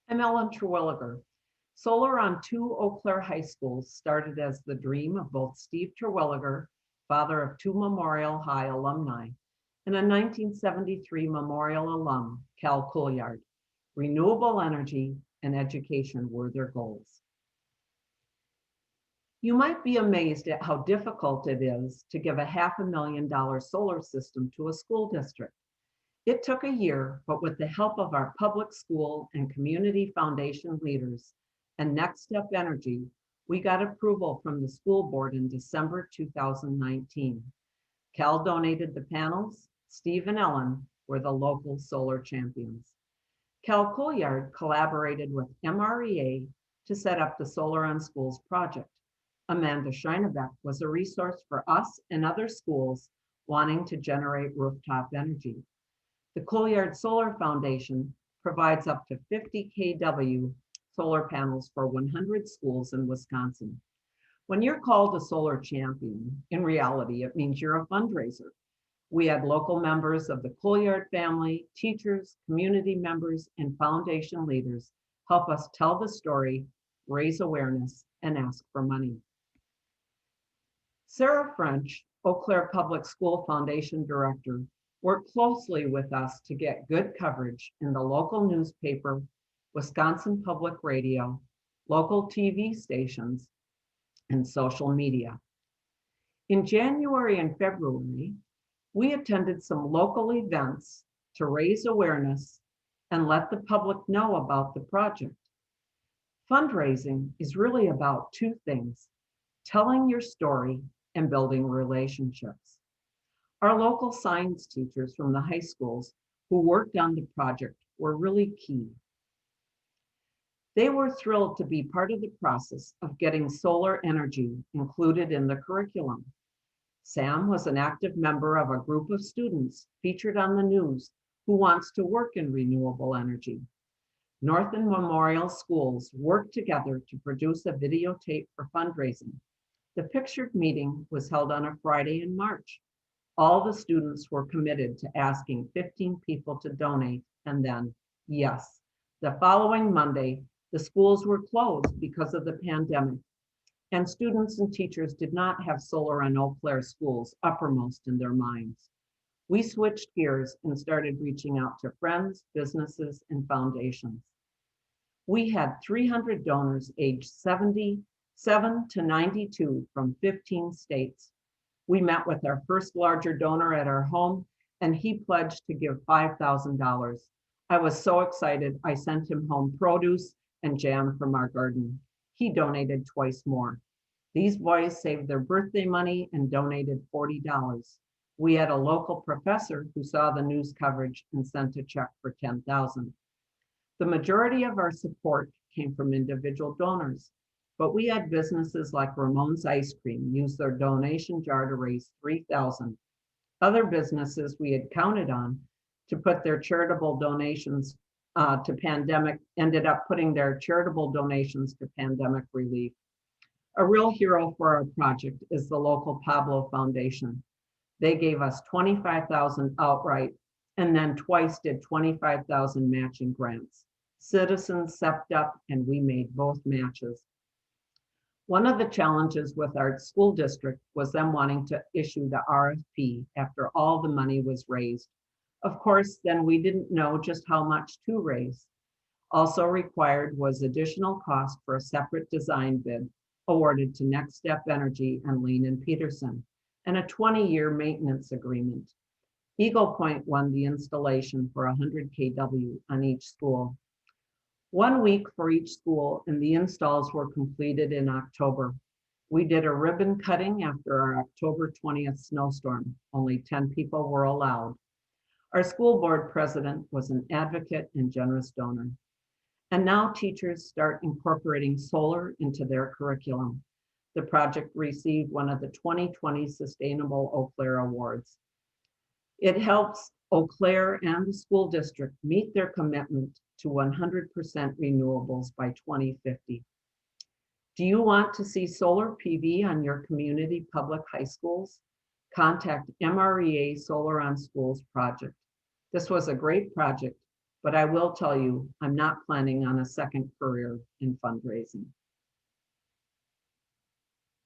I'm Ellen Terwilliger. Solar on two Eau Claire high schools started as the dream of both Steve Terwilliger, father of two Memorial High alumni, and a 1973 Memorial alum, Cal Couillard. Renewable energy and education were their goals. You might be amazed at how difficult it is to give a $500,000 solar system to a school district. It took a year, but with the help of our public school and community foundation leaders and Next Step Energy, we got approval from the school board in December 2019. Cal donated the panels. Steve and Ellen were the local solar champions. Cal Couillard collaborated with MREA to set up the Solar on Schools project. Amanda Scheinebeck was a resource for us and other schools wanting to generate rooftop energy. The Couillard Solar Foundation provides up to 50 kW solar panels for 100 schools in Wisconsin. When you're called a solar champion, in reality, it means you're a fundraiser. We had local members of the Couillard family, teachers, community members, and foundation leaders help us tell the story, raise awareness, and ask for money. Sarah French, Eau Claire Public School Foundation Director, worked closely with us to get good coverage in the local newspaper, Wisconsin Public Radio, local TV stations, and social media. In January and February, we attended some local events to raise awareness and let the public know about the project. Fundraising is really about two things: telling your story and building relationships. Our local science teachers from the high schools who worked on the project were really key. They were thrilled to be part of the process of getting solar energy included in the curriculum. Sam was an active member of a group of students featured on the news who wants to work in renewable energy. North and Memorial schools worked together to produce a videotape for fundraising. The pictured meeting was held on a Friday in March. All the students were committed to asking 15 people to donate, and then, yes, the following Monday, the schools were closed because of the pandemic, and students and teachers did not have solar on Eau Claire schools uppermost in their minds. We switched gears and started reaching out to friends, businesses, and foundations. We had 300 donors aged 77 to 92 from 15 states. We met with our first larger donor at our home, and he pledged to give $5,000. I was so excited, I sent him home produce and jam from our garden. He donated twice more. These boys saved their birthday money and donated $40. We had a local professor who saw the news coverage and sent a check for $10,000. The majority of our support came from individual donors, but we had businesses like Ramon's Ice Cream use their donation jar to raise $3,000. Other businesses we had counted on to put their charitable donations to pandemic ended up putting their charitable donations to pandemic relief. A real hero for our project is the local Pablo Foundation. They gave us $25,000 outright and then twice did $25,000 matching grants. Citizens stepped up and we made both matches. One of the challenges with our school district was them wanting to issue the RFP after all the money was raised. Of course, then we didn't know just how much to raise. Also required was additional cost for a separate design bid awarded to Next Step Energy and Lean and Peterson, and a 20-year maintenance agreement. Eagle Point won the installation for 100 kW on each school. 1 week for each school, and the installs were completed in October. We did a ribbon cutting after our October 20th snowstorm. Only 10 people were allowed. Our school board president was an advocate and generous donor. And now teachers start incorporating solar into their curriculum. The project received one of the 2020 Sustainable Eau Claire Awards. It helps Eau Claire and the school district meet their commitment to 100% renewables by 2050. Do you want to see solar PV on your community public high schools? Contact MREA Solar on Schools project. This was a great project, but I will tell you, I'm not planning on a second career in fundraising.